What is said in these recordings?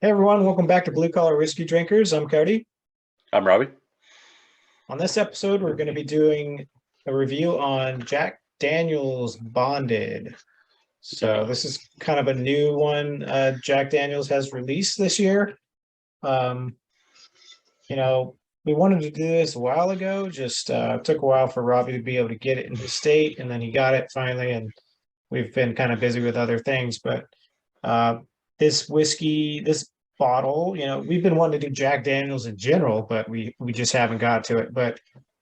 Hey everyone, welcome back to Blue Collar Whiskey Drinkers. I'm Cody. I'm Robbie. On this episode, we're going to be doing a review on Jack Daniel's Bonded. So Yeah. this is kind of a new one Jack Daniel's has released this year. Um, you know, we wanted to do this a while ago, just took a while for Robbie to be able to get it in his state, and then he got it finally, and we've been kind of busy with other things, but uh, this whiskey, this bottle, we've been wanting to do Jack Daniels in general, but we just haven't got to it. But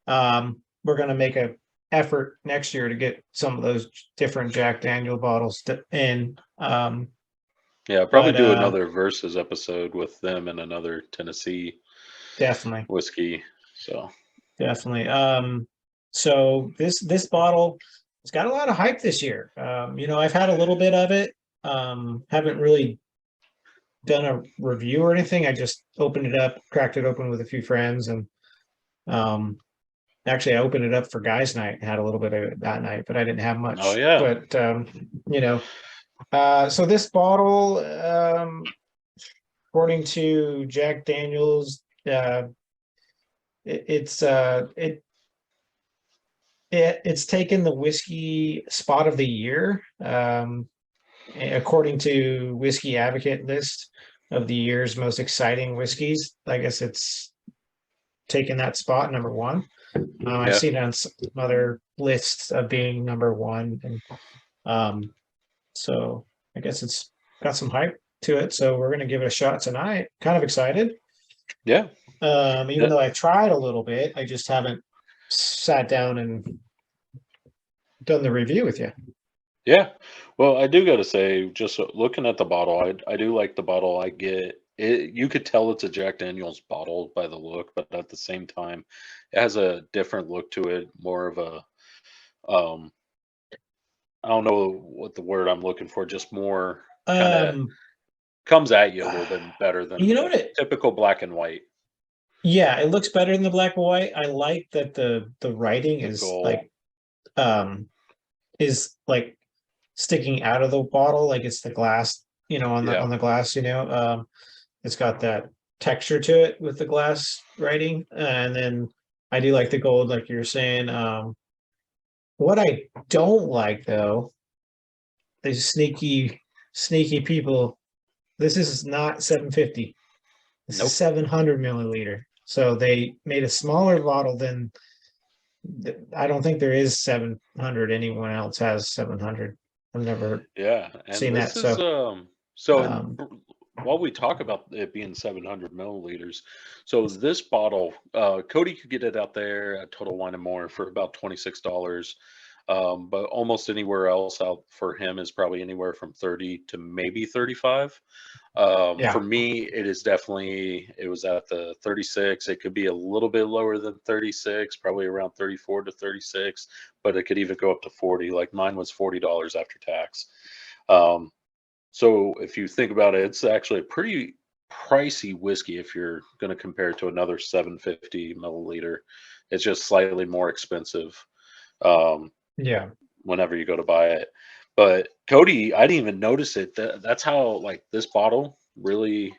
we're going to make a effort next year to get some of those different Jack Daniel bottles in. Yeah, I'll probably But do another versus episode with them and another Tennessee definitely, whiskey. So definitely. So this bottle, it's got a lot of hype this year. I've had a little bit of it. Haven't really done a review or anything. I just opened it up, cracked it open with a few friends, and um, actually I opened it up for guys' night. Had a little bit of it that night, but I didn't have oh much. yeah. But you know, so this bottle, according to Jack Daniels, it, it's it. It's taken the whiskey spot of the year, according to Whiskey Advocate list of the year's most exciting whiskeys. I guess it's taken that spot, number one. I've Yeah. seen it on some other lists of being number one, and um, so I guess it's got some hype to it. So we're gonna give it a shot tonight. Kind of excited. Yeah. Even Yeah. though I tried a little bit, I just haven't sat down and done the review with you. Yeah. Well, I do got to say, just looking at the bottle, I do like the bottle. I get it. You could tell it's a Jack Daniel's bottle by the look, but at the same time, it has a different look to it. More of a, um, I don't know what the word I'm looking for. Just more kind of Um, comes at you a little bit better than you know the what it? typical black and white. Yeah, it looks better than the black and white. I like that the writing The is goal. um like sticking out of the bottle, like it's the glass, Yeah. on the glass, it's got that texture to it with the glass writing. And then I do like the gold, like you're saying. What I don't like though, these sneaky people, this is not 750. This is Nope. 700 milliliter. So they made a smaller bottle than I don't think there is 700. Anyone else has 700. I've never Yeah, and seen that. this is So so and um while we talk about it being 700 milliliters, so this bottle, Cody could get it out there at Total Wine and More for about $26. But almost anywhere else out for him is probably anywhere from 30 to maybe 35. For yeah. me, it was at the 36. It could be a little bit lower than 36, probably around 34 to 36, but it could even go up to 40. Like mine was $40 after tax. Um, so if you think about it, it's actually a pretty pricey whiskey if you're going to compare it to another 750 milliliter. It's just slightly more expensive. Um, Yeah. whenever you go to buy it. But Cody, I didn't even notice it. That's how like this bottle really,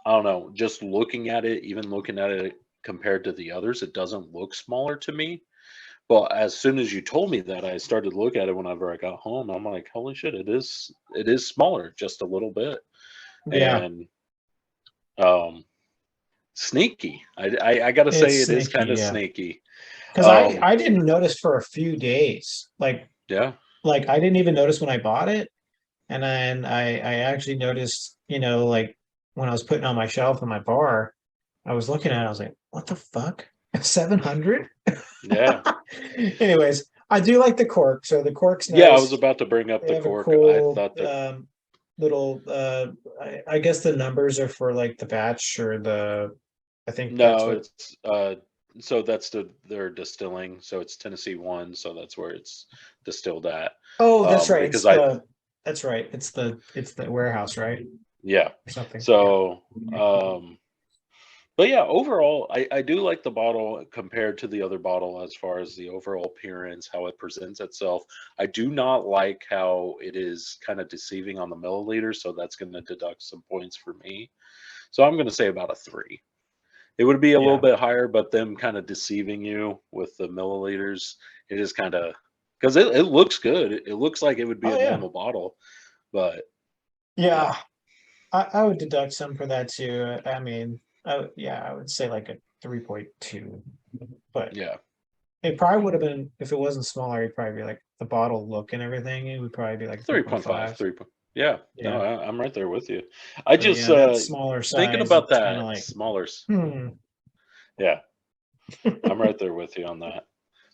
I don't know, just looking at it, even looking at it compared to the others, it doesn't look smaller to me. But as soon as you told me that, I started to look at it whenever I got home. I'm like, holy shit, it is smaller just a little bit. Yeah. And um sneaky. I gotta It's say it is sneaky, kind of yeah. sneaky. Because I Um I didn't notice for a few days. yeah. Like I didn't even notice when I bought it. And then I actually noticed, like when I was putting it on my shelf in my bar, I was looking at it, I was like, what the fuck? 700? Yeah. Anyways, I do like the cork. So the cork's Yeah, I was nice. about to bring up They the have a cork. I cool thought that little I guess the numbers are for like the batch or I think that's no, what. it's so that's their distilling. So it's Tennessee one, so that's where it's distilled at. Oh, that's right. Because I That's right. It's the warehouse, right? yeah. Or something. Yeah. So um But yeah, overall, I do like the bottle compared to the other bottle as far as the overall appearance, how it presents itself. I do not like how it is kind of deceiving on the milliliters, so that's going to deduct some points for me. So I'm going to say about a 3. It would be a little Yeah. bit higher, but them kind of deceiving you with the milliliters, it is kind of because it looks good. It looks like it would be Oh a yeah. normal bottle, but yeah, Yeah. I would deduct some for that too. I mean, yeah, I would say like a 3.2, but yeah. it probably would have been if it wasn't smaller. It'd probably be like the bottle look and everything. It would probably be like 3.5, 3.5. 3. Yeah, no, Yeah, I'm right there with you. I but just yeah, that smaller thinking size, about it's kind of that like, smaller. hmm. Yeah, I'm right there with you on that.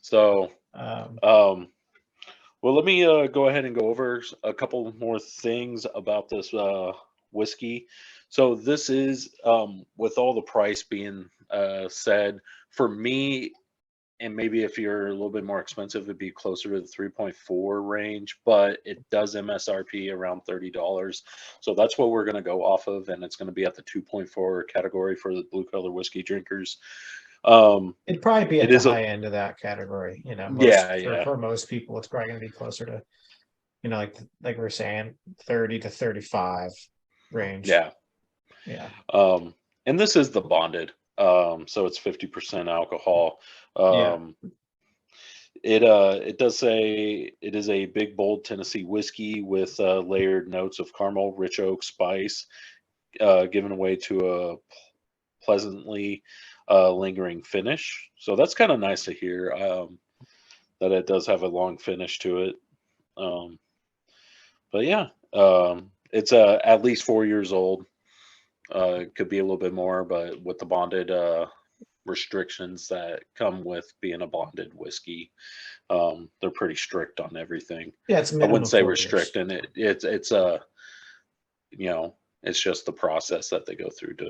So, Um, um, well, let me go ahead and go over a couple more things about this whiskey. So this is with all the price being said for me, and maybe if you're a little bit more expensive, it'd be closer to the 3.4 range, but it does MSRP around $30. So that's what we're going to go off of, and it's going to be at the 2.4 category for the blue collar whiskey drinkers. Um, it'd probably be it at the is a high end of that category. You know, yeah, most yeah, for most people, it's probably going to be closer to, like we're saying, 30 to 35 range. yeah. Yeah, Um, and this is the bonded, so it's 50% alcohol. yeah, Um, it does say it is a big bold Tennessee whiskey with layered notes of caramel, rich oak spice, given away to a pleasantly lingering finish. So that's kind of nice to hear that it does have a long finish to it. Um, but yeah, it's at least 4 years old. It could be a little bit more, but with the bonded restrictions that come with being a bonded whiskey, they're pretty strict on everything. yeah. It's I wouldn't minimum say 4 years. restrict, and it's you know, it's just the process that they go through to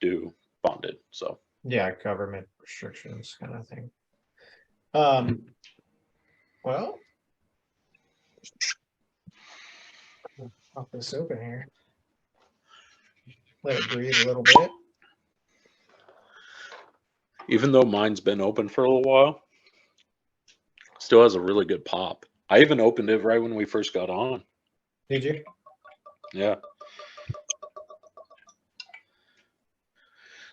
do bonded. So Yeah, government restrictions kind of thing. Um, well, pop this open here. Let it breathe a little bit. even though mine's been open for a little while, still has a really good pop. I even opened it right when we first got on. Did you? Yeah.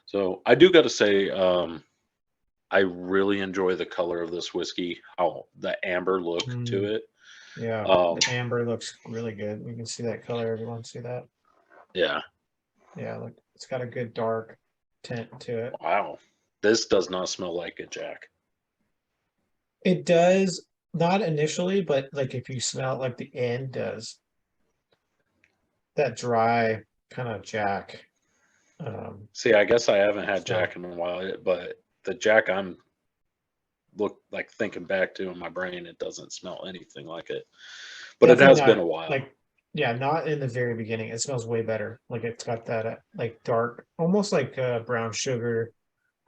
So I do got to say, I really enjoy the color of this whiskey, how the amber look to Mm, it. yeah, Um, the amber looks really good. You can see that color. Everyone see that? yeah. Yeah, look, it's got a good dark tint to it. Wow. This does not smell like a Jack. It does not initially, but like if you smell it, like the end does that dry kind of Jack See, I guess I haven't had smell. Jack in a while, but the Jack I'm look like thinking back to in my brain, it doesn't smell anything like it. But it Definitely has been not a while. like, yeah, not in the very beginning. It smells way better. Like it's got that like dark, almost like brown sugar,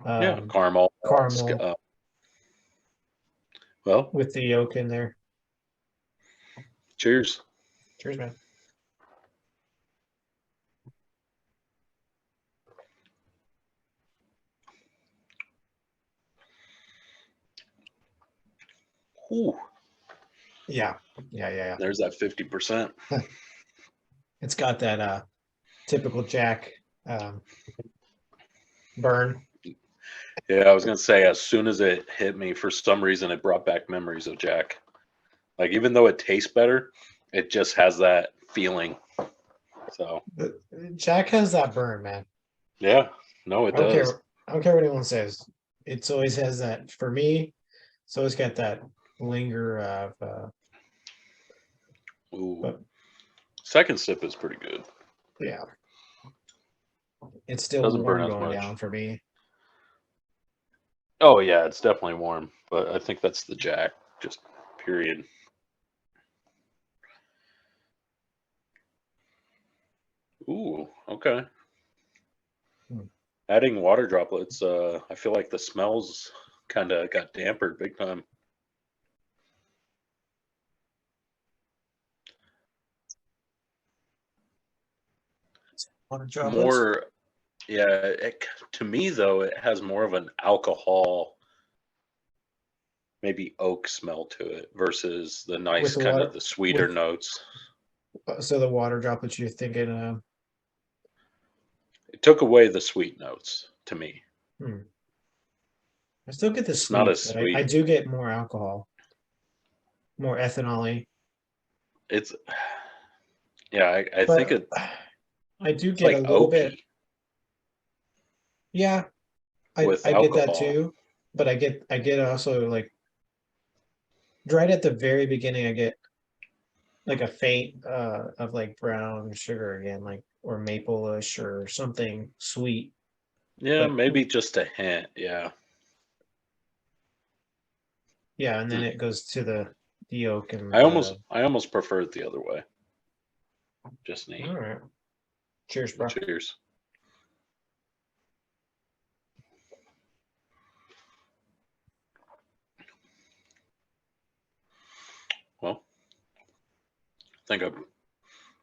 Yeah, um, caramel. caramel Well, with the yolk in there. cheers. Cheers, man. Ooh, Yeah, yeah. there's that 50%. It's got that typical Jack um, burn. Yeah, I was gonna say as soon as it hit me, for some reason it brought back memories of Jack. Like even though it tastes better, it just has that feeling. So Jack has that burn, man. yeah, no, it I don't does. care. I don't care what anyone says. It's always has that. For me, it's always got that linger of. Ooh, But second sip is pretty good. yeah, it's still Doesn't burn warm as going much. down for me. Oh yeah, it's definitely warm, but I think that's the Jack. Just period. Ooh, okay. Hmm. Adding water droplets, I feel like the smells kind of got dampered big time. Water droplets. More, Yeah, to me though, it has more of an alcohol, maybe oak smell to it versus the with nice the kind of water the sweeter with notes. so the water droplets you're thinking It took away the sweet notes to me. hmm. I still get the It's not sweet, as but I sweet. do get more alcohol, more ethanol. It's yeah, I think But it's I do get a like little bit. oaky Yeah, with I get that alcohol. too. But I get also like right at the very beginning, I get like a faint of like brown sugar again, like or maple-ish or something sweet. Yeah, But maybe just a hint. Yeah. yeah, and then Hmm. it goes to the yolk and I almost prefer it the other way. Just all neat. right. Cheers, bro. Cheers. Well, I think I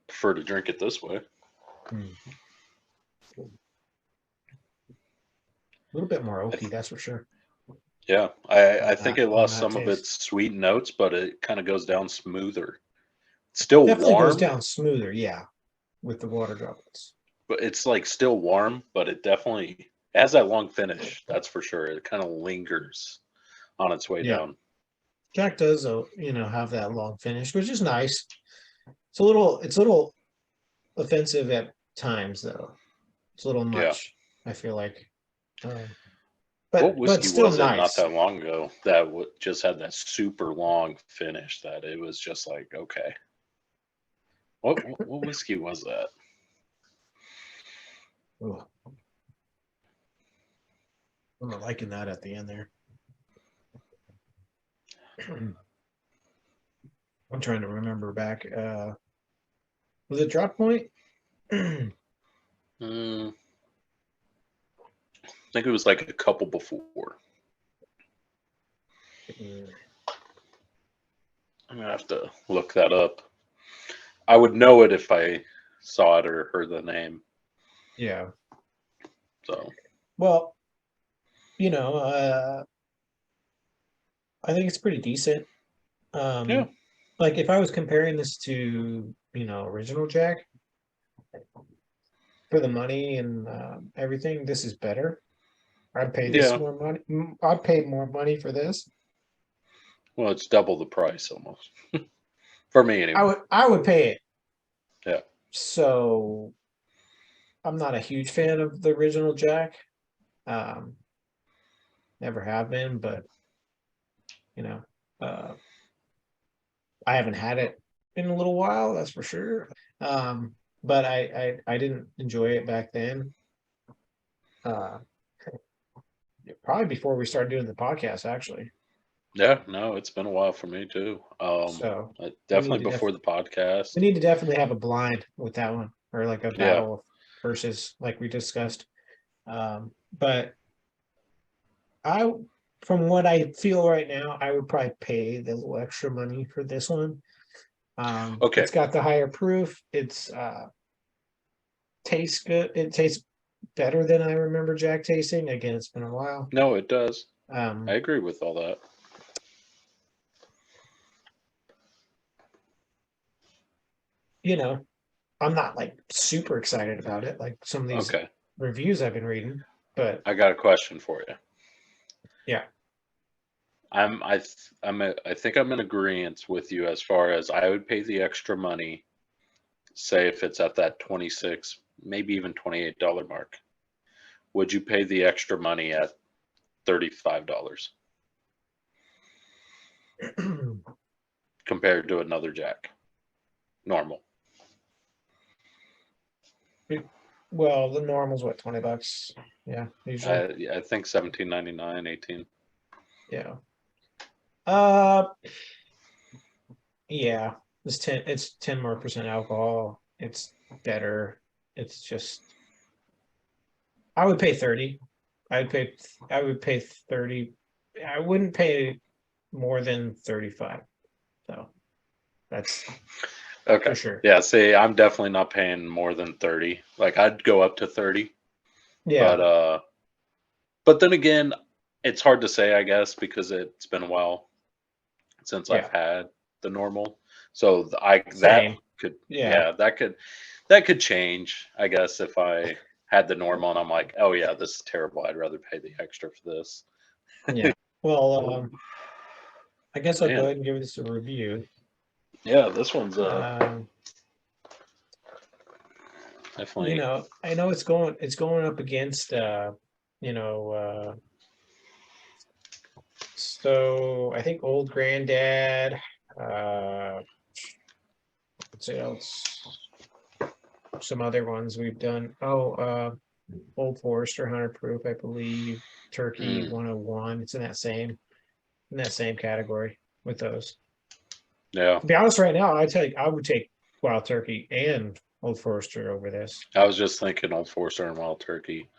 prefer to drink it this way. Mm. A little bit more I oaky, th- that's for sure. yeah, I On think that it on lost that some of taste. its sweet notes, but it kind of goes down smoother. It's still Definitely goes warm, down smoother, yeah, with the water droplets. but it's like still warm, but it definitely has that long finish. That's for sure. It kind of lingers on its way Yeah. down. Jack does, have that long finish, which is nice. It's a little offensive at times, though. It's a little Yeah. much, I feel like. Um, What but whiskey still was it not nice. that long ago that just had that super long finish that it was just like, okay. What whiskey was that? Ugh, I'm not liking that at the end there. I'm trying to remember back. Was it Drop Point? Mm, I think it was like a couple before. I'm gonna have to look that up. I would know it if I saw it or heard the name. Yeah. So Well, you know, I think it's pretty decent. yeah, Like if I was comparing this to, original Jack for the money and everything, this is better. I'd pay this yeah. more money. I'd pay more money for this. Well, it's double the price almost for me I anyway. would I would pay it. Yeah, So I'm not a huge fan of the original Jack. Um, Never have been, but you know, uh, I haven't had it in a little while, that's for sure. But I didn't enjoy it back then. Uh, Probably before we started doing the podcast, actually. yeah. No, it's been a while for me too. So we need Definitely to before the podcast. have a blind with that one, or like a Yeah, battle versus like we discussed. But I, from what I feel right now, I would probably pay the little extra money for this one. okay. It's got the higher proof. It's tastes good. It tastes better than I remember Jack tasting. Again, it's been a while. No, it does. I Um, agree with all that. you know, I'm not like super excited about it, like some of these Okay, reviews I've been reading, but I got a question for you. yeah. I think I'm in agreement with you as far as I would pay the extra money, say if it's at that 26, maybe even $28 mark. Would you pay the extra money at $35 compared to another Jack? Normal. Well, the normal's what, $20? Yeah, usually. Yeah, I think 17.99, 18. Yeah. Uh yeah. It's 10 more percent alcohol. It's better. It's just I would pay 30. I would pay 30. I wouldn't pay more than 35. So that's Okay. for sure. Yeah, see, I'm definitely not paying more than 30. Like I'd go up to 30, Yeah. But then again, it's hard to say, I guess, because it's been a while since I've Yeah. had the normal. So that Same. could, Yeah. yeah, that could change, I guess, if I had the normal and I'm like, oh yeah, this is terrible. I'd rather pay the extra for this. Yeah. Well, I guess I'll go Man, ahead and give this a review. yeah, this one's Um, definitely I know it's going up against you know, so I think Old Granddad, what's else? Some other ones we've done. Oh, Old Forester 100 proof, I believe. Turkey mm, 101. It's in that same category with those. yeah. To be honest, right now, I would take Wild Turkey and Old Forester over this. I was just thinking Old Forester and Wild Turkey.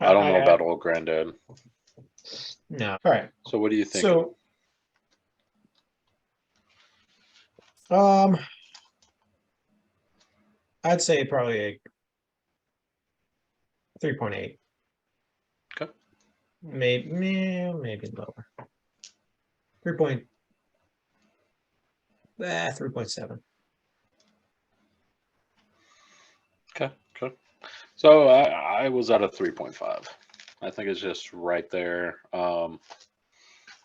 I, I don't know I, I about Old Granddad. no. All right. So what are you thinking? So, um, I'd say probably a 3.8, Okay. maybe lower. 3 point, 3.7. Okay. Okay. So I was at a 3.5. I think it's just right there.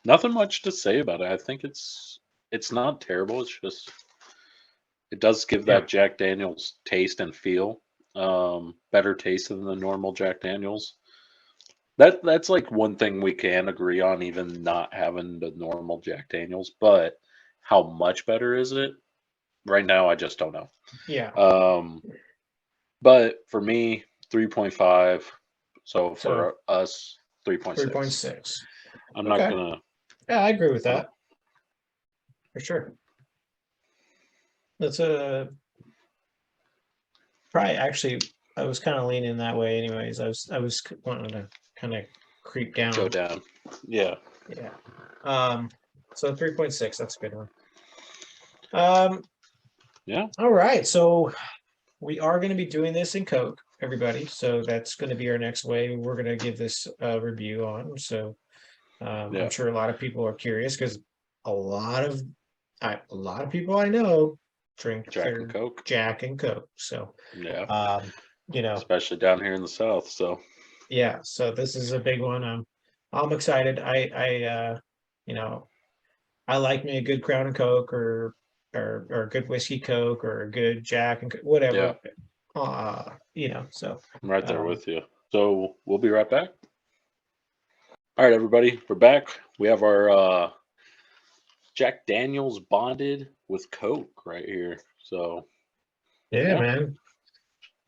Nothing much to say about it. I think it's not terrible. It's just it does give Yeah. that Jack Daniels taste and feel. Better taste than the normal Jack Daniels. That's like one thing we can agree on, even not having the normal Jack Daniels. But how much better is it? Right now, I just don't know. Yeah. Um, but for me, 3.5. So So for us, 3.6. 3.6. I'm not Okay. gonna. Yeah, I agree with Uh, that for sure. That's a probably actually I was kind of leaning that way anyways. I was wanting to kind of creep go down. down. Yeah. Yeah. Um, so 3.6, that's a good one. Um, Yeah. all right. So we are going to be doing this in Coke, everybody. So that's going to be our next way we're going to give this review on. So Yeah. I'm sure a lot of people are curious because a lot of a lot of people I know drink Jack and their Coke. Jack and Coke. So Yeah. um, you know, Especially down here in the South. So yeah. So this is a big one. I'm excited. You know, I like me a good Crown and Coke or a good whiskey Coke or a good Jack and yeah, whatever. So I'm right there um, with you. So we'll be right back. All right, everybody, we're back. We have our Jack Daniels bonded with Coke right here. So yeah, yeah, man.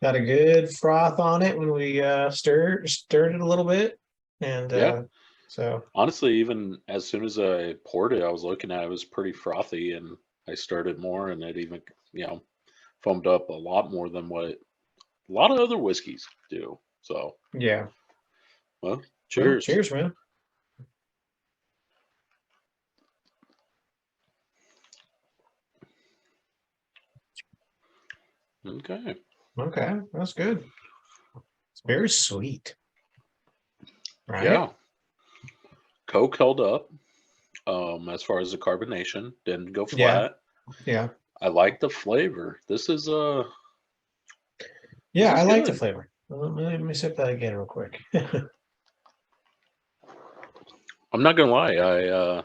Got a good froth on it when we stirred it a little bit. And yeah. so Honestly, even as soon as I poured it, I was looking at it, it was pretty frothy, and I stirred it more, and it even foamed up a lot more than what a lot of other whiskeys do. So yeah. well, Well, cheers. cheers, man. Okay. Okay, that's good. It's very sweet, right? Yeah. Coke held up. As far as the carbonation, didn't go Yeah, flat. yeah. I like the flavor. This Yeah, I is like the good. flavor. Let me sip that again real quick. I'm not gonna lie.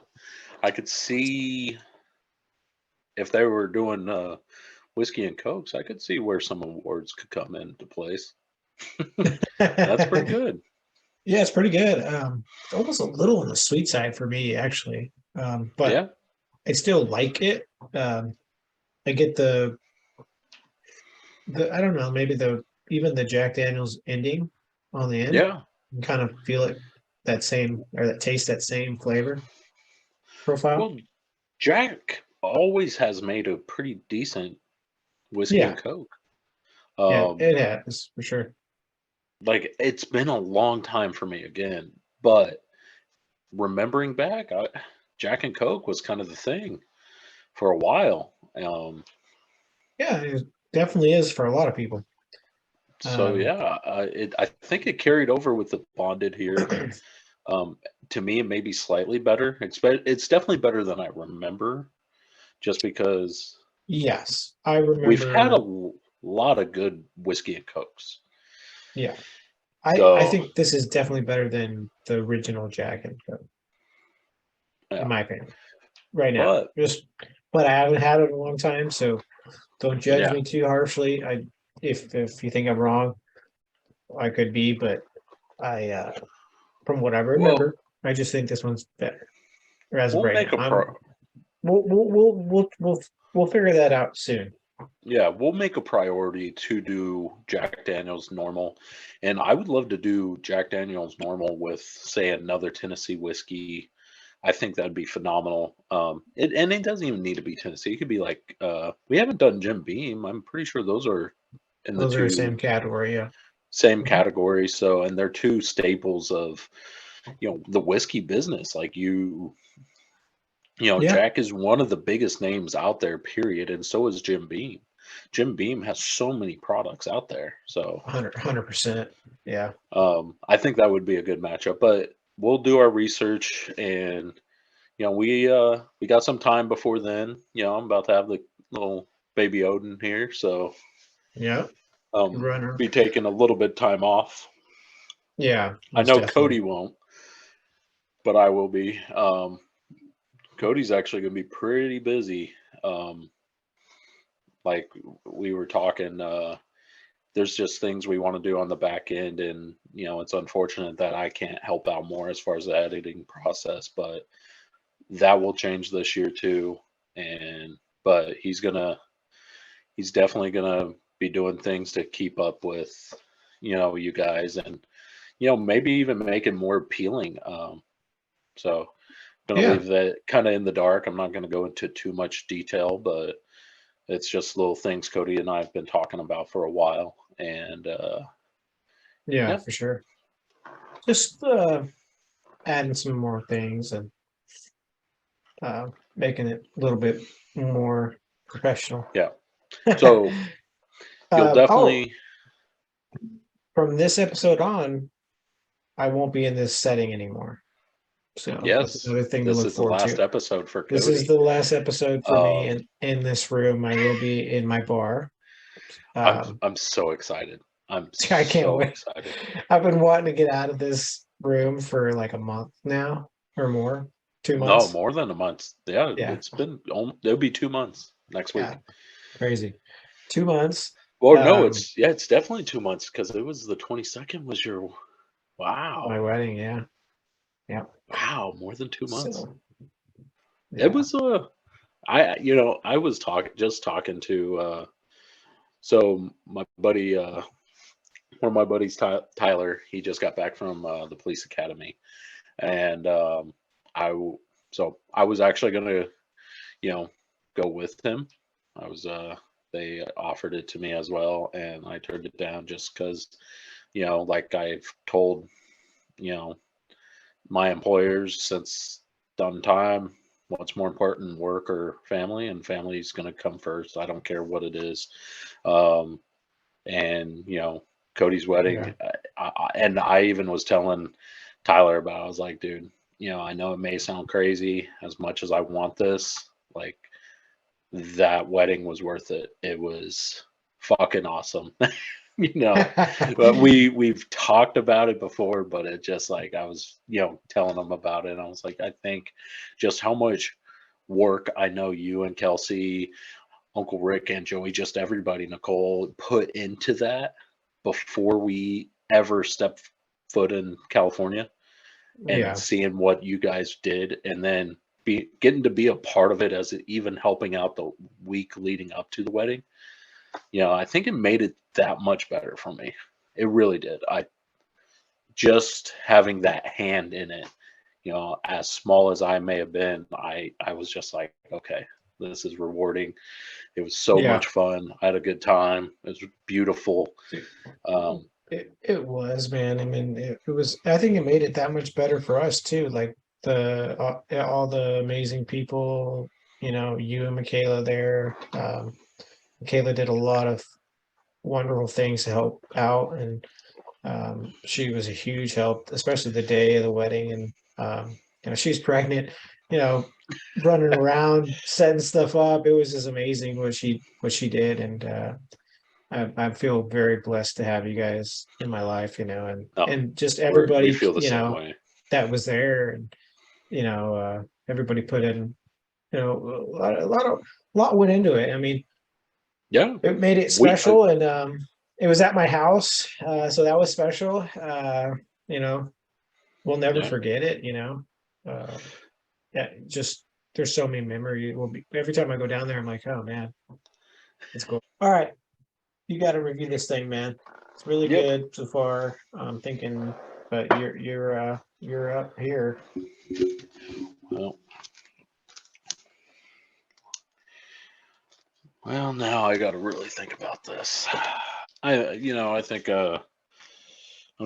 I could see if they were doing whiskey and cokes, I could see where some awards could come into place. That's pretty good. Yeah, it's pretty good. It's almost a little on the sweet side for me, actually. But Yeah, I still like it. Um, I get the I don't know, maybe the even the Jack Daniels ending on the end, yeah. you kind of feel it that same or that taste that same flavor profile. Well, Jack always has made a pretty decent whiskey and Yeah, coke. yeah, Um, it has for sure. like it's been a long time for me again, but remembering back, Jack and Coke was kind of the thing for a while. Yeah, it definitely is for a lot of people. So Um, yeah, I think it carried over with the bonded here. Um, to me, it may be slightly better. It's definitely better than I remember, just because yes, I we've had a remember. lot of good whiskey and cokes. Yeah, I So think this is definitely better than the original Jack and Coke, in yeah, my opinion. Right now, but just but I haven't had it in a long time, so don't judge yeah, me too harshly. If you think I'm wrong, I could be, but I from what I well, remember, I just think this one's better. Or as of we'll right make now, a pro. we'll figure that out soon. Yeah, we'll make a priority to do Jack Daniel's normal. And I would love to do Jack Daniel's normal with, say, another Tennessee whiskey. I think that'd be phenomenal. And it doesn't even need to be Tennessee. It could be like we haven't done Jim Beam. I'm pretty sure those are in the Those are the two same category, yeah. same Mhm. categories. So, and they're two staples of the whiskey business. Like Yeah, Jack is one of the biggest names out there, period, and so is Jim Beam. Jim Beam has so many products out there. So 100%. Yeah, I think that would be a good matchup. But we'll do our research, and we got some time before then. I'm about to have the little baby Odin here, so yeah, runner. be taking a little bit time off. Yeah, I most know definitely. Cody won't, but I will be. Cody's actually going to be pretty busy. Um, like we were talking, there's just things we want to do on the back end, and it's unfortunate that I can't help out more as far as the editing process, but that will change this year too. And but he's definitely gonna be doing things to keep up with you guys, and maybe even make it more appealing. So gonna Yeah, leave that kind of in the dark. I'm not gonna go into too much detail, but it's just little things Cody and I have been talking about for a while, and yeah, yeah, for sure. Just adding some more things and making it a little bit more professional. yeah. So you'll Oh, definitely from this episode on, I won't be in this setting anymore. So that's yes, another thing to this look is the forward last to. episode for This is Cody. the last episode for me Um, in this room. I will be in my bar. I'm Um, I'm so excited. I'm I can't so wait. excited. I've been wanting to get out of this room for like a month now or more. Two No, months. more than a month. Yeah, Yeah. it's been it'll be 2 months next Yeah. week. Crazy. 2 months. Well, no, Um, it's definitely 2 months because it was the 22nd was your my wow. wedding. Yeah. Yeah. Wow, more than 2 months. So, It yeah. was I was talking to so my buddy one of my buddies Tyler, he just got back from the police academy, and I w- so I was actually gonna you know go with him. I was they offered it to me as well, and I turned it down just because like I've told you know my employers since done time, what's more important, work or family, and family is going to come first. I don't care what it is. um and Cody's wedding, Yeah. and I even was telling Tyler about it. I was like, dude, I know it may sound crazy as much as I want this, like that wedding was worth it. It was fucking awesome. you know, but we've talked about it before, but it just like I was, telling them about it. And I was like, I think just how much work I know you and Kelsey, Uncle Rick and Joey, just everybody, Nicole, put into that before we ever step foot in California, and Yeah. seeing what you guys did, and then be getting to be a part of it, as even helping out the week leading up to the wedding. I think it made it that much better for me. It really did. I just having that hand in it, as small as I may have been, I was just like, okay, this is rewarding. It was so Yeah. much fun. I had a good time. It was beautiful. Dude, Um, it was, man. I mean, it was. I think it made it that much better for us too. Like all the amazing people. You know, you and Michaela there. Michaela did a lot of wonderful things to help out, and she was a huge help, especially the day of the wedding. And she's pregnant, you know, running around setting stuff up. It was just amazing what she did, and I feel very blessed to have you guys in my life, No, and just we everybody, feel the same way. that was there, and everybody put in, a lot went into it. I mean, Yeah, it made it we special, and it was at my house, so that was special. You know, we'll never yeah. forget it. Uh, yeah, just there's so many memories. Will be every time I go down there, I'm like, oh man, it's cool. All right, you got to review this thing, man. It's really Yep. good so far. I'm thinking, but you're up here. Well, now I got to really think about this. I think I'm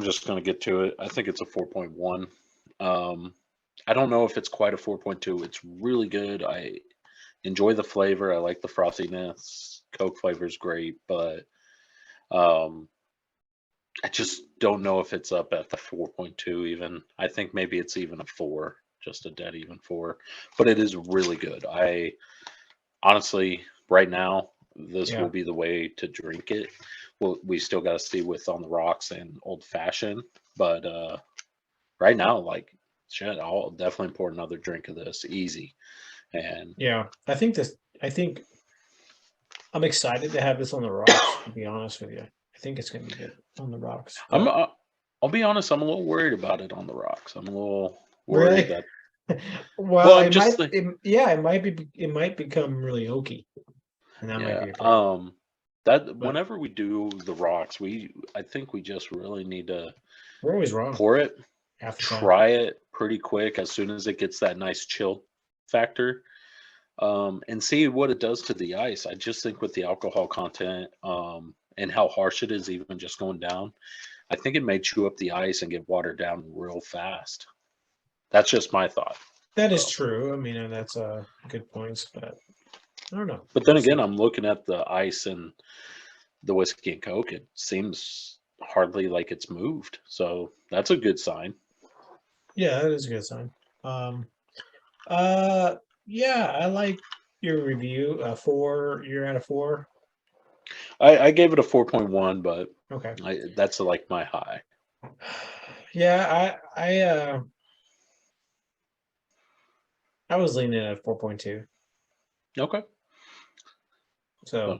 just going to get to it. I think it's a 4.1. I don't know if it's quite a 4.2. It's really good. I enjoy the flavor. I like the frothiness. Coke flavor is great, but I just don't know if it's up at the 4.2 even. I think maybe it's even a 4, just a dead even 4. But it is really good. I honestly, right now, this Yeah, will be the way to drink it. Well, we still got to see with on the rocks and old fashioned, but right now, like shit, I'll definitely pour another drink of this easy. And yeah. I think I'm excited to have this on the rocks. To be honest with you, I think it's gonna be good on the rocks. I'm, But I'll be honest, I'm a little worried about it on the rocks. I'm a little worried really, that, well, well, I'm just, yeah, it might become really oaky, and that might yeah, be a problem. that But whenever we do the rocks, I think we just really need to we're always wrong pour it, half the time. try it pretty quick as soon as it gets that nice chill factor, and see what it does to the ice. I just think with the alcohol content, and how harsh it is, even just going down, I think it may chew up the ice and get watered down real fast. That's just my thought. That is So, true. I mean, and that's good points, but I don't know. but then We'll again, see. I'm looking at the ice and the whiskey and coke. It seems hardly like it's moved, so that's a good sign. Yeah, that is a good sign. Um, uh, yeah, I like your review. 4, you're at a 4. I gave it a 4.1, but Okay. that's like my high. Yeah, I was leaning at 4.2, Okay. So so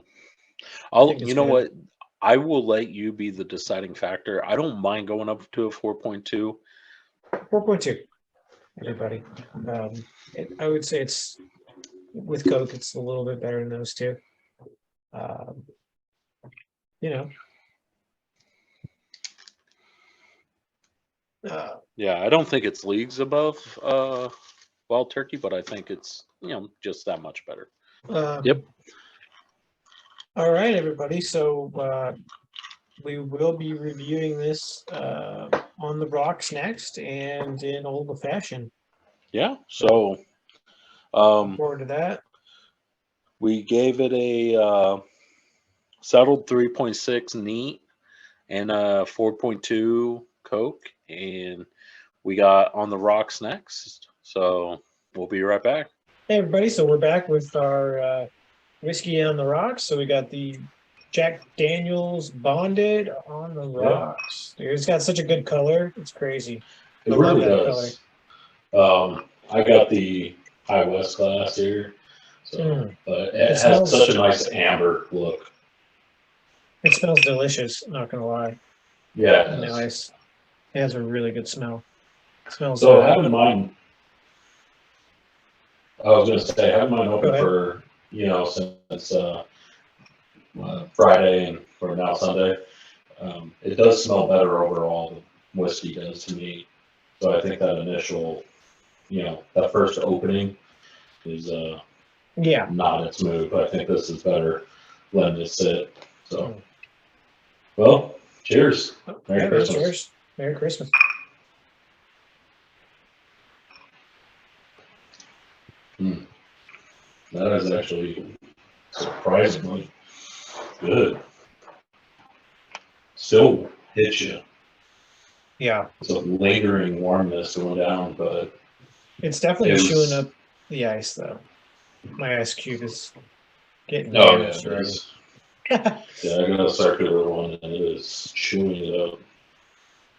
I think it's you know good. what? I will let you be the deciding factor. I don't mind going up to a 4.2. 4.2, Yeah. everybody. I would say it's with Coke, it's a little bit better than those two. Um, you know, uh, Yeah, I don't think it's leagues above Wild Turkey, but I think it's, just that much better. Yep. um, all right, everybody. So we will be reviewing this on the rocks next and in old fashioned. Yeah. So So look forward to that. we gave it a settled 3.6 neat and a 4.2 Coke, and we got on the rocks next. So we'll be right back. Hey, everybody. So we're back with our whiskey on the rocks. So we got the Jack Daniels Bonded on the Yeah, rocks. Dude, it's got such a good color. It's crazy. it I love really that color. does. I got the High West class here, so but It it has smells. such a nice amber look. It smells delicious. Not gonna lie. Yeah, it does. Nice. It has a really good smell. It smells. So having mine, I was going to say having mine Go open ahead. for since Friday and for now Sunday, it does smell better overall. The whiskey does to me. So I think that initial, that first opening is Yeah. not its move. But I think this is better letting it sit. So, Mm. well, cheers. Merry Yeah, man, Christmas. cheers. Merry Christmas. That is actually surprisingly good. still hits you. Yeah, It's a lingering warmness going down, but it's definitely it was, chewing up the ice though. My ice cube is getting oh yeah, damaged it already. is. Yeah, I got a circular one and it is chewing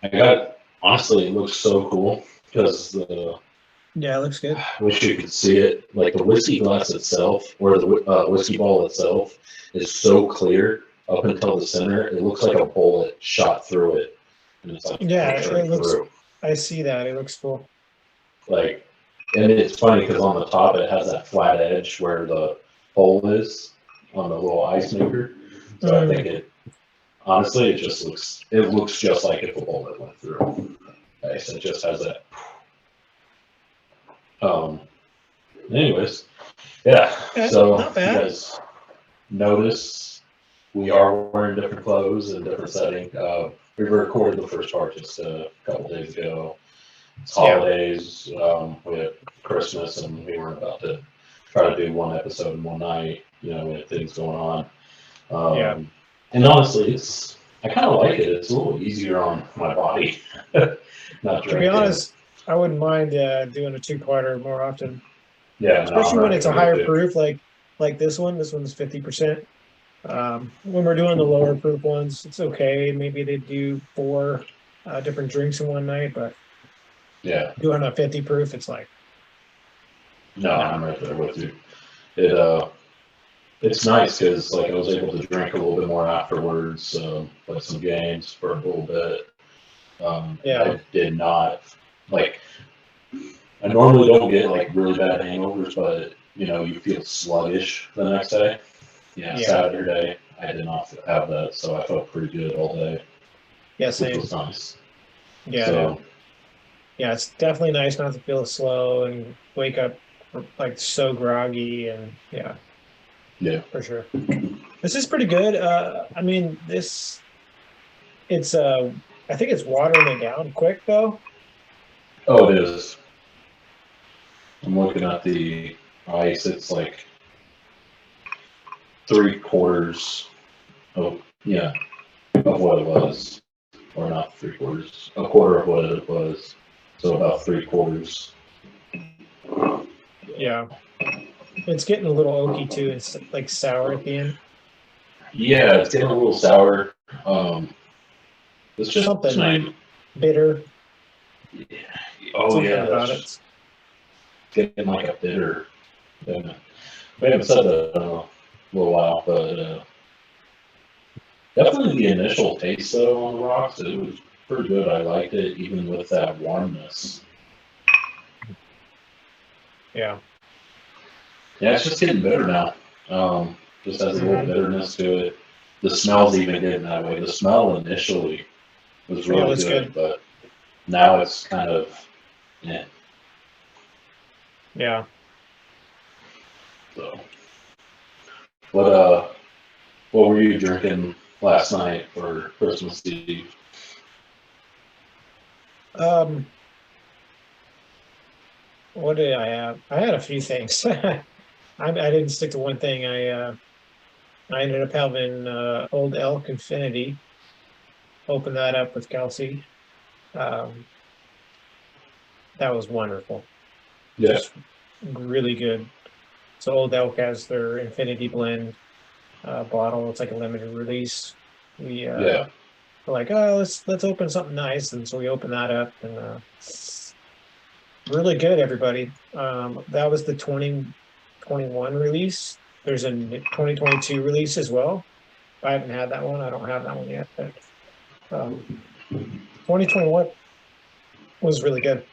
it up. Honestly, it looks so cool because Yeah, it looks good. I wish you could see it. Like the whiskey glass itself, or the whiskey ball itself, is so clear up until the center. It looks like a bullet shot through it, and it's like Yeah, pushing it looks. through. I see that. It looks cool. Like, and it's funny because on the top it has that flat edge where the hole is on the little ice maker. So I think honestly, it looks just like if a bullet went through. Ice. It just has that. Anyways, yeah. Okay, So not you bad. guys notice we are wearing different clothes in different setting. We recorded the first part just a couple days ago. It's holidays. We had Christmas, and we weren't about to try to do one episode in one night. You know, we had things going on. Yeah. And honestly, I kind of like it. It's a little easier on my body. Not To be honest, I wouldn't mind doing a two-parter more often. Yeah, Especially when it's a higher too. proof, like this one. This one's 50%. When we're doing the lower proof ones, it's okay. Maybe they do 4 different drinks in one night, but yeah, doing a 50 proof, it's like no, I'm right there with you. It's nice because like I was able to drink a little bit more afterwards, play some games for a little bit. I did not like. I normally don't get like really bad hangovers, but you know you feel sluggish the next day. Yeah. Saturday I did not have that, so I felt pretty good all day. Yeah, same. Which was nice. Yeah. So, yeah, it's definitely nice not to feel slow and wake up like so groggy and yeah. Yeah. For sure. This is pretty good. I mean, it's I think it's watering it down quick though. Oh, it is. I'm looking at the ice. It's like 3/4 of what it was, or not 3/4, a quarter of what it was. So about 3/4. Yeah, it's getting a little oaky too. It's like sour at the end. Yeah, it's getting a little sour. It's just something like bitter. Oh something yeah, about it. Getting like a bitter. We haven't said that in a little while, but definitely the initial taste though on the rocks, it was pretty good. I liked it even with that warmness. Yeah. Yeah, it's just getting bitter now. Just has a little bitterness to it. The smell's even getting that way. The smell initially was really good, but now it's kind of Yeah. So, what were you drinking last night for Christmas Eve? What did I have? I had a few things. I didn't stick to one thing. I ended up having Old Elk Infinity. Open that up with Kelsey. That was wonderful. Yeah. Just really good. So Old Elk has their Infinity Blend bottle. It's like a limited release. We we're like, oh, let's open something nice, and so we opened that up, and really good, everybody. That was the 2021 release. There's a 2022 release as well. I haven't had that one. I don't have that one yet, but 2021 was really good.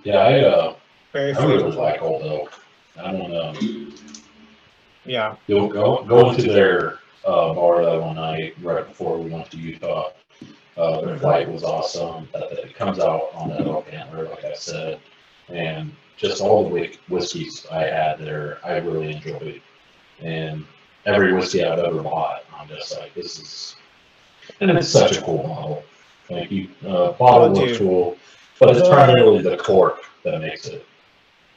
Yeah, I really like Old Elk. I don't know. Yeah. You'll go into their bar that one night right before we went to Utah. Their flight was awesome. It comes out on that Elk Antler, like I said, and just all the whiskeys I had there, I really enjoyed. And every whiskey I've ever bought, I'm just like, this is, and it's such a cool bottle. Like bottle looks cool, but it's primarily the cork that makes it.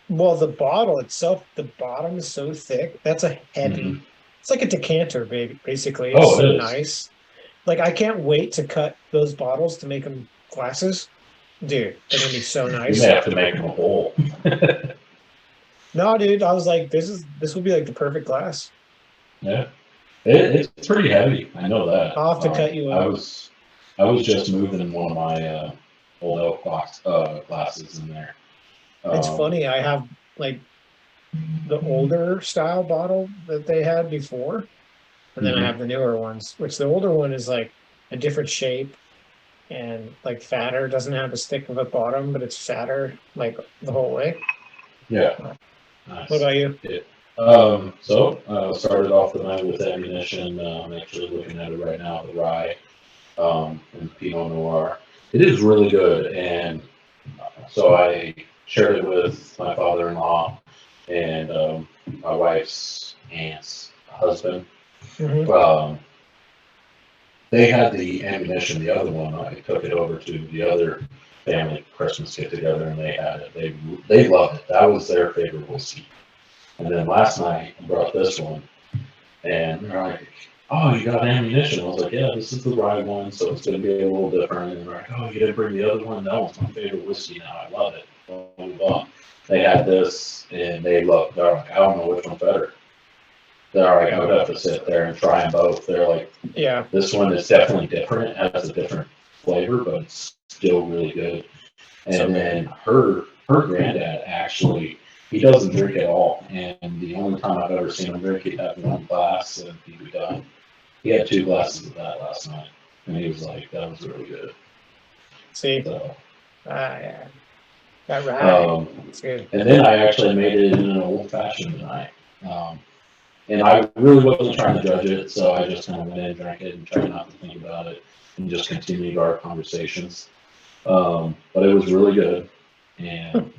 Well, the bottle itself, the bottom is so thick. That's a heavy. It's like a decanter, baby. Basically, it's so nice. Like I can't wait to cut those bottles to make them glasses. Dude, they're gonna be so You nice. may have to make them a whole. No, dude, I was like, this will be like the perfect glass. Yeah, it's pretty heavy. I know that. I'll have to cut you I up. was just moving one of my old elk glasses in there. It's funny, I have like the older style bottle that they had before, and then I Mhm. have the newer ones, which the older one is like a different shape and like fatter, doesn't have as thick of a bottom, but it's fatter like the whole way. Yeah, What nice. about you? So started off the night with ammunition. I'm actually looking at it right now, the rye and Pinot Noir. It is really good, and so I shared it with my father-in-law and my wife's aunt's husband. Mhm. They had the ammunition, the other one. I took it over to the other family Christmas get together, and they had it. They loved it. That was their favorite whiskey. And then last night I brought this one, and they're like, "Oh, you got ammunition?" I was like, "Yeah, this is the rye one, so it's going to be a little different." And they're like, "Oh, you didn't bring the other one? That one's my favorite whiskey now. I love it." Blah, blah, blah. They had this, and they loved. They're like, "I don't know which one's better." They're like, "I would have to sit there and try them both." They're like, Yeah. "This one is definitely different. It has a different flavor, but it's still really good." And So then her granddad actually, he doesn't drink at all, and the only time I've ever seen him drink, he'd have one glass and he'd be done. He had 2 glasses of that last night, and he was like, "That was really good." see, So, yeah, that right. It's good. and then I actually made it in an old fashioned tonight. And I really wasn't trying to judge it, so I just kind of went in, drank it, and tried not to think about it, and just continued our conversations. But it was really good, and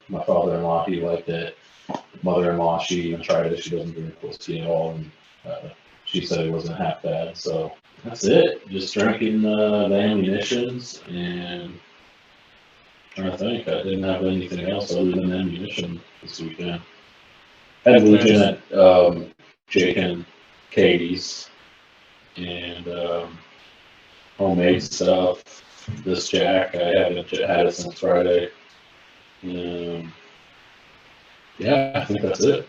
my father-in-law, he liked it. Mother-in-law, she even tried it. She doesn't drink whiskey at all, and she said it wasn't half bad. So that's it. Just drinking the ammunitions and trying to think. I didn't have anything else other than ammunition this weekend. Had Legion at Jake and Katie's and homemade stuff. This Jack, I haven't had it since Friday. Yeah, I think that's it.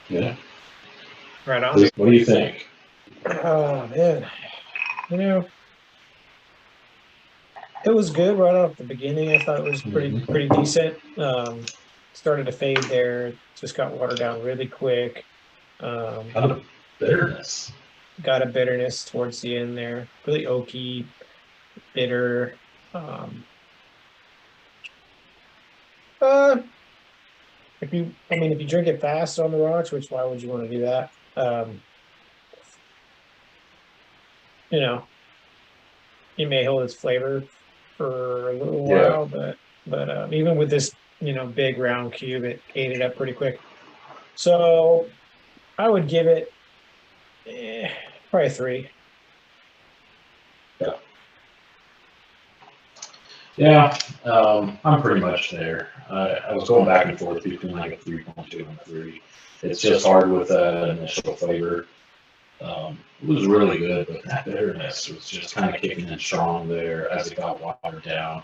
Yeah. Right on. What do you think? Oh man, you know, it was good right off the beginning. I thought it was pretty decent. Started to fade there, just got watered down really quick. Kind of bitterness. Got a bitterness towards the end there, really oaky, bitter. Um, if you drink it fast on the rocks, which why would you want to do that? You know, it may hold its flavor for a little while, but even with this, big round cube, it ate it up pretty quick. So I would give it probably 3. Yeah, I'm pretty much there. I was going back and forth between like a 3.2 and 3. It's just hard with that initial flavor. It was really good, but that bitterness was just kind of kicking in strong there as it got watered down.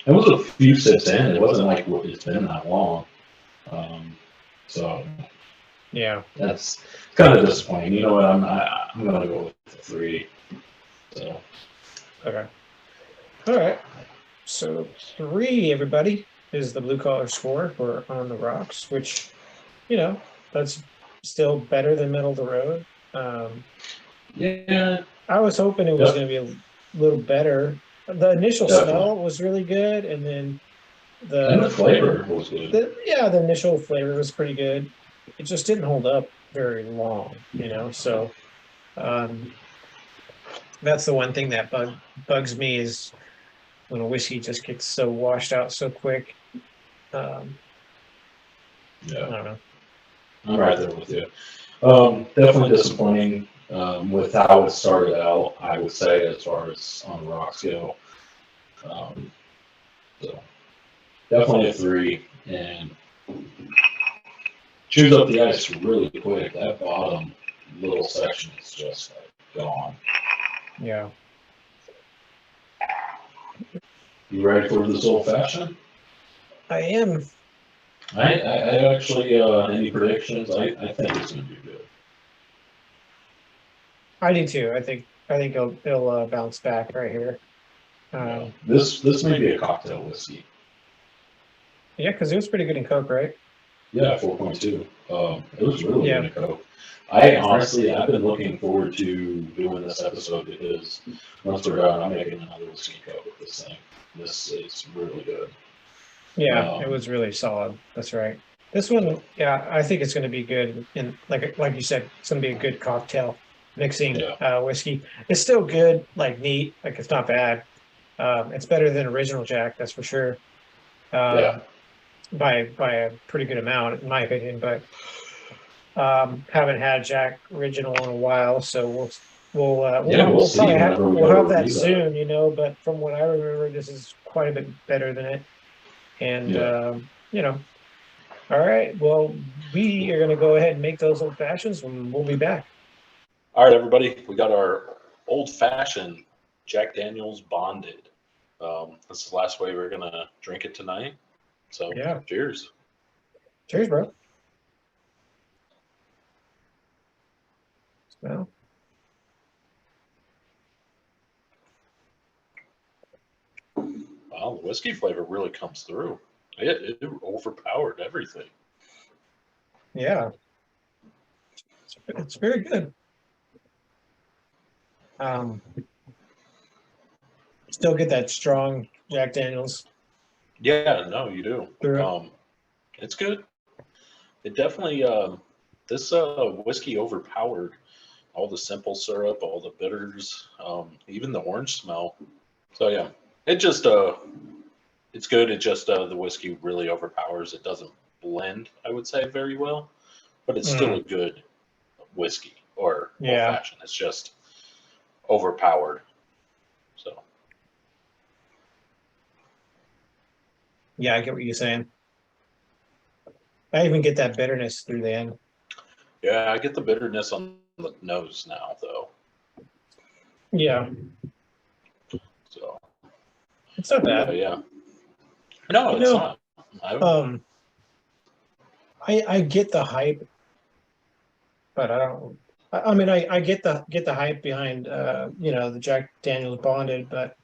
It was a few sips in. It wasn't like it's been that long. So Yeah, that's kind of disappointing. You know what? I'm going to go with the 3. So okay. All right. So 3, everybody, is the blue collar score for On the Rocks, which, that's still better than middle of the road. yeah, I was hoping it was going to be a little better. The initial Definitely. smell was really good, and then and the flavor was good. the initial flavor was pretty good. It just didn't hold up very long, So that's the one thing that bugs me is when a whiskey just gets so washed out so quick. I don't know. I'm right there with you. Definitely disappointing with how it started out, I would say, as far as On the Rocks go. So definitely a 3, and chews up the ice really quick. That bottom little section is just like gone. Yeah. You ready for this old fashioned? I am. I actually, any predictions? I think it's gonna be good. I do too. I think it'll bounce back right here. This may be a cocktail whiskey. Yeah, because it was pretty good in Coke, right? Yeah, 4.2. It was really Yeah. good in Coke. I've been looking forward to doing this episode because once we're done, I'm making another whiskey Coke with this thing. This is really good. Yeah, it was really solid. That's right. This one, yeah, I think it's going to be good. And like you said, it's going to be a good cocktail mixing whiskey. It's still good, like neat, like it's not bad. It's better than original Jack, that's for sure. Yeah. By a pretty good amount, in my opinion. But haven't had Jack original in a while, so we'll we'll see probably whenever we we'll go have that review that. soon, you know. But from what I remember, this is quite a bit better than it. And you know, all right. Well, we are going to go ahead and make those old fashions, and we'll be back. All right, everybody, we got our old fashioned Jack Daniels bonded. This is the last way we're gonna drink it tonight. So Yeah. cheers. Cheers, bro. Well, wow, the whiskey flavor really comes through. It overpowered everything. yeah, it's very good. Still get that strong Jack Daniels. Yeah, no, you do. Through It's good. It definitely this whiskey overpowered all the simple syrup, all the bitters, even the orange smell. So yeah, it just it's good. It just the whiskey really overpowers. It doesn't blend, I would say, very well, but it's still a good whiskey or old fashioned. It's just overpowered. So yeah, I get what you're saying. I even get that bitterness through the end. yeah, I get the bitterness on the nose now, though. Yeah, So it's not bad. yeah. No, it's not. I get the hype, but I don't. I mean, I get the hype behind you know, the Jack Daniel's bonded, but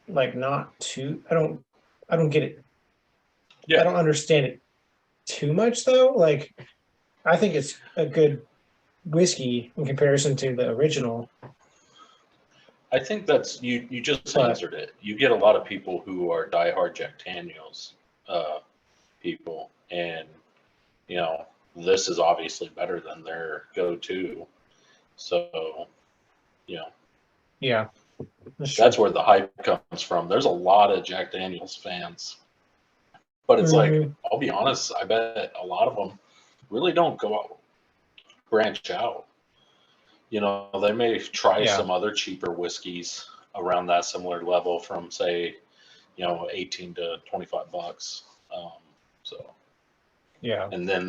like not too. I don't get it. Yeah. I don't understand it too much though. Like I think it's a good whiskey in comparison to the original. I think that's you just answered it. You get a lot of people who are diehard Jack Daniels people, and you know, this is obviously better than their go-to. So, you know, Yeah, that's where the hype comes from. There's a lot of Jack Daniels fans, but it's like, I'll be honest, I bet a lot of them really don't go out, branch out. You know, they may try some other cheaper whiskeys around that similar level from, say, you know, 18 to 25 bucks. So, yeah. And then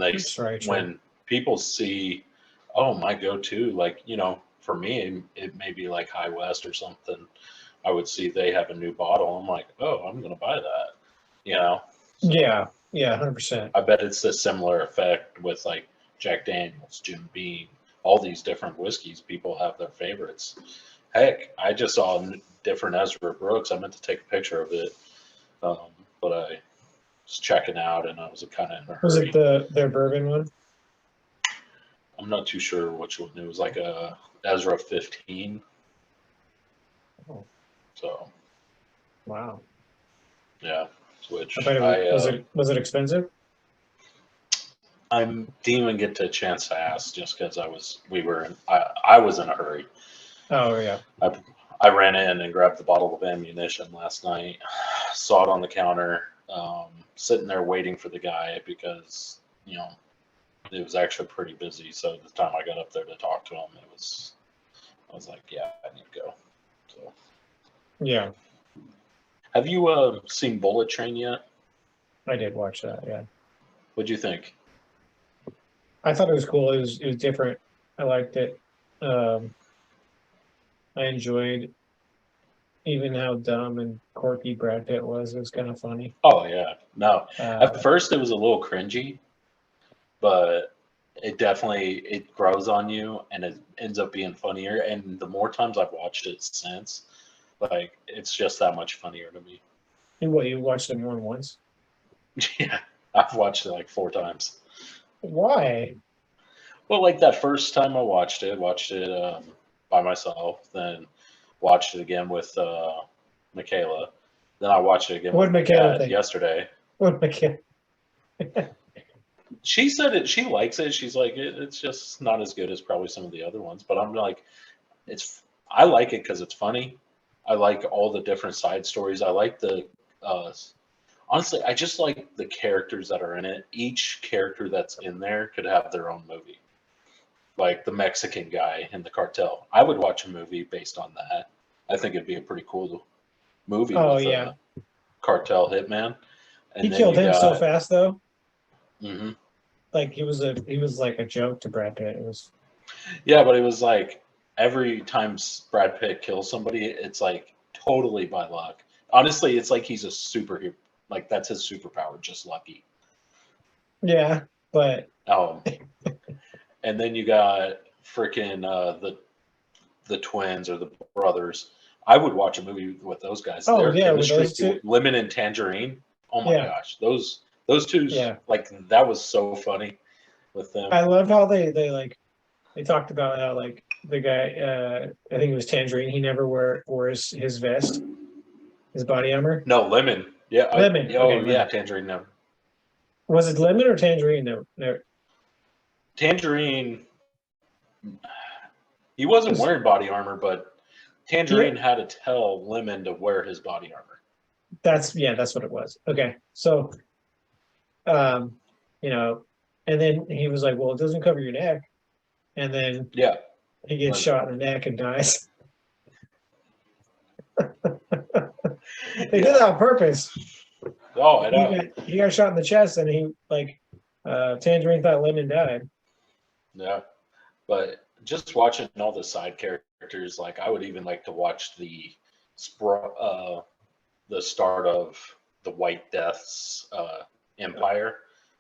when people see, oh, my go-to, like, you know, for me, it may be like High West or something. I would see they have a new bottle. I'm like, oh, I'm going to buy that, you know? So, yeah, 100%. I bet it's a similar effect with like Jack Daniels, Jim Beam, all these different whiskeys. People have their favorites. Heck, I just saw a different Ezra Brooks. I meant to take a picture of it, but I was checking out and I was kind of in a hurry. Was it their bourbon one? I'm not too sure which one. It was like a Ezra 15. Oh. So. Wow. Yeah. Which I bet was it expensive? I didn't even get a chance to ask just because I was in a hurry. Oh yeah. I ran in and grabbed the bottle of ammunition last night. Saw it on the counter, sitting there waiting for the guy because, you know, it was actually pretty busy. So the time I got up there to talk to him, I was like, yeah, I need to go. So. Yeah. Have you seen Bullet Train yet? I did watch that. Yeah. What'd you think? I thought it was cool. It was different. I liked it. Um, I enjoyed even how dumb and quirky Brad Pitt was. It was kind of funny. Oh yeah, no. Uh, At first, it was a little cringy, but it grows on you, and it ends up being funnier. And the more times I've watched it since, like it's just that much funnier to me. and what, you watched it more than once? Yeah, I've watched it like 4 times. Why? Well, like that first time I watched it by myself, then watched it again with Michaela. Then I watched it again What with did my Michaela dad think? yesterday. What McKay? She said it. She likes it. She's like, it's just not as good as probably some of the other ones. But I'm like, I like it because it's funny. I like all the different side stories. I like uh, honestly, I just like the characters that are in it. Each character that's in there could have their own movie. Like the Mexican guy in the cartel. I would watch a movie based on that. I think it'd be a pretty cool movie Oh with yeah, a cartel hitman. he And then killed you him so got, fast though. mhm. Like he was like a joke to Brad Pitt. It was Yeah, but it was like every time Brad Pitt kills somebody, it's like totally by luck. Honestly, it's like he's a superhero. Like that's his superpower, just lucky. yeah, but Um, and then you got freaking the twins or the brothers. I would watch a movie with those guys. oh Their yeah, with chemistry, those two, Lemon and Tangerine. Oh my yeah, gosh, those two's yeah. like that was so funny with them. I loved how they like they talked about how like the guy I think it was Tangerine. He never wore his vest, his body armor. No, Lemon. Yeah. Lemon. Oh Okay, yeah, lemon. Tangerine. No, Was it lemon or tangerine? No, no. Tangerine. He wasn't Was wearing body armor, but he? Tangerine had to tell Lemon to wear his body armor. That's yeah, that's what it was. Okay, so um, you know, and then he was like, "Well, it doesn't cover your neck," and then Yeah. he gets Lemon. shot in the neck and dies. They did Yeah. that on purpose. Oh, I know. He got shot in the chest, and he like Tangerine thought Lemon died. Yeah. But just watching all the side characters, like I would even like to watch the start of the White Death's empire.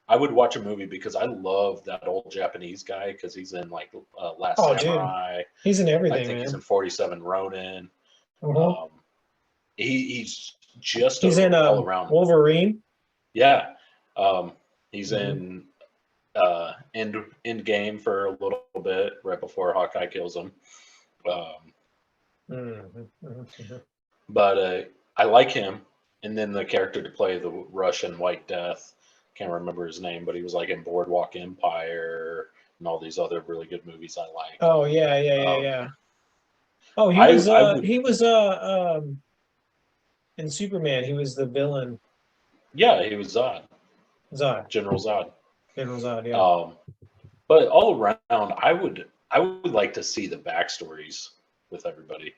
I would watch a movie because I love that old Japanese guy because he's in like Last Oh, dude, Samurai. he's in I everything, think he's man. in 47 Ronin. Uh-huh. Um, he's just He's a in all around. Wolverine. Yeah. He's Mhm. in end game for a little bit right before Hawkeye kills him. Mhm, mhm, mhm. But I like him. And then the character to play the Russian White Death, can't remember his name, but he was like in Boardwalk Empire and all these other really good movies I like. Oh yeah, yeah, yeah, Um, yeah. Oh, I would, he was in Superman. He was the villain yeah, he was Zod, Zod. General Zod. General Zod, yeah. But all around, I would like to see the backstories with everybody.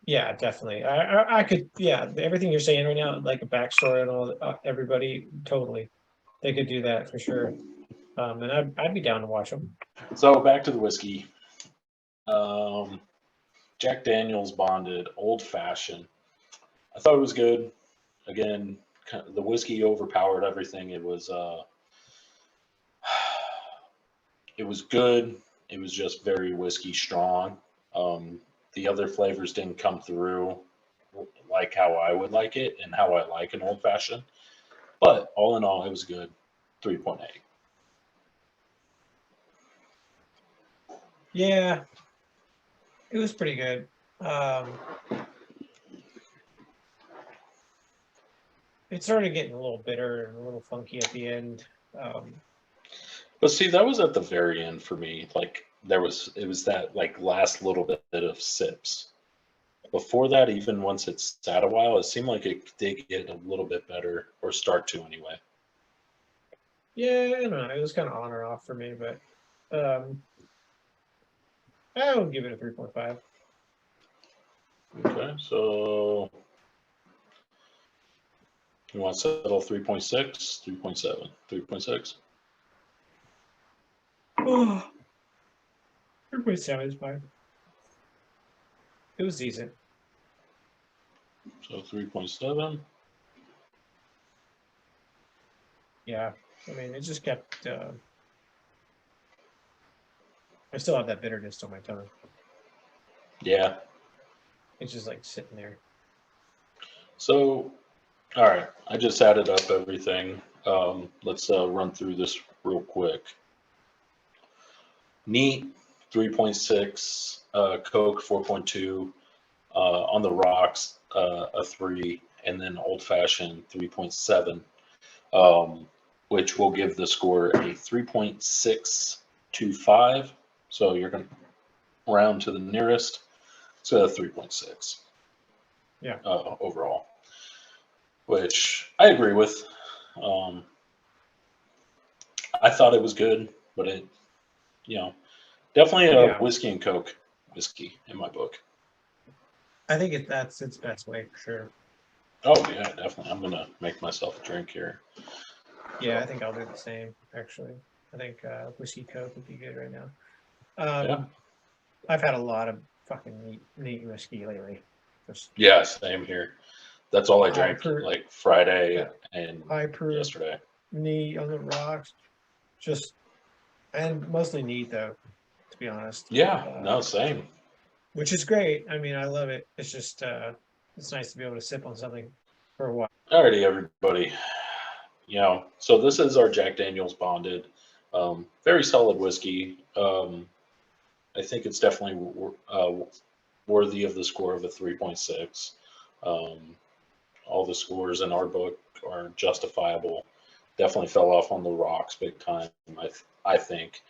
Yeah, definitely. I could, yeah, everything you're saying right now, like a backstory and all, everybody, totally, they could do that for sure. And I'd be down to watch them. So back to the whiskey. Jack Daniels bonded, old fashioned. I thought it was good. Again, the whiskey overpowered everything. It was good. It was just very whiskey strong. The other flavors didn't come through like how I would like it and how I like an old fashioned. But all in all, it was good. 3.8. Yeah, it was pretty good. It started getting a little bitter and a little funky at the end. But see, that was at the very end for me. Like it was that like last little bit of sips. Before that, even once it sat a while, it seemed like it did get a little bit better, or start to anyway. Yeah, I don't know. It was kind of on or off for me, but I would give it a 3.5. Okay, so you want to settle 3.6, 3.7, 3.6? Oh, 3.7 is fine. It was decent. So 3.7. Yeah. I mean, it just kept. I still have that bitterness on my tongue. Yeah. It's just like sitting there. So, all right. I just added up everything. Let's run through this real quick. Neat 3.6, Coke 4.2, on the rocks a 3, and then old fashioned 3.7, which will give the score a 3.625. So you're going to round to the nearest. So 3.6. Yeah. Overall, which I agree with. I thought it was good, but it, definitely a Yeah. whiskey and Coke whiskey in my book. I think that's its best way for sure. Oh yeah, definitely. I'm gonna make myself a drink here. Yeah, I think I'll do the same. Actually, I think whiskey Coke would be good right now. Yeah. I've had a lot of fucking neat whiskey lately. Just Yeah, same here. That's all I drank Hyper- like Friday yeah, and high proof yesterday. neat on the rocks. Just and mostly neat though, to be honest. Yeah, no, same. Which is great. I mean, I love it. It's just it's nice to be able to sip on something for a while. Alrighty, everybody. So this is our Jack Daniel's Bonded. Very solid whiskey. I think it's definitely worthy of the score of a 3.6. All the scores in our book are justifiable. Definitely fell off on the rocks big time, I think.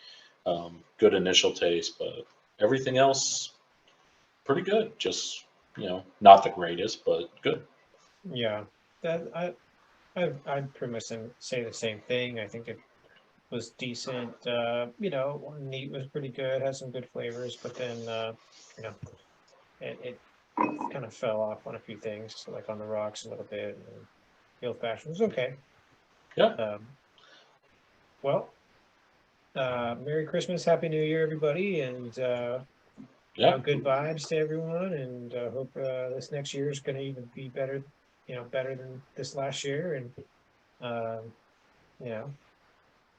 Good initial taste, but everything else pretty good. Just, not the greatest, but good. Yeah, that I'd pretty much say the same thing. I think it was decent. Neat was pretty good, had some good flavors, but then you know, it kind of fell off on a few things, like on the rocks a little bit. And the old fashioned was okay. Yeah. Well, Merry Christmas, Happy New Year, everybody, and Yeah. good vibes to everyone. And hope this next year is going to even be better, better than this last year. And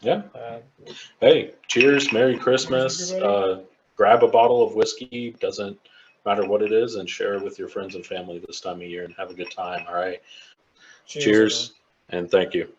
Yeah. Hey, cheers. Merry Christmas. Grab a bottle of whiskey. Doesn't matter what it is, and share it with your friends and family this time of year and have a good time. All right. Cheers and thank you.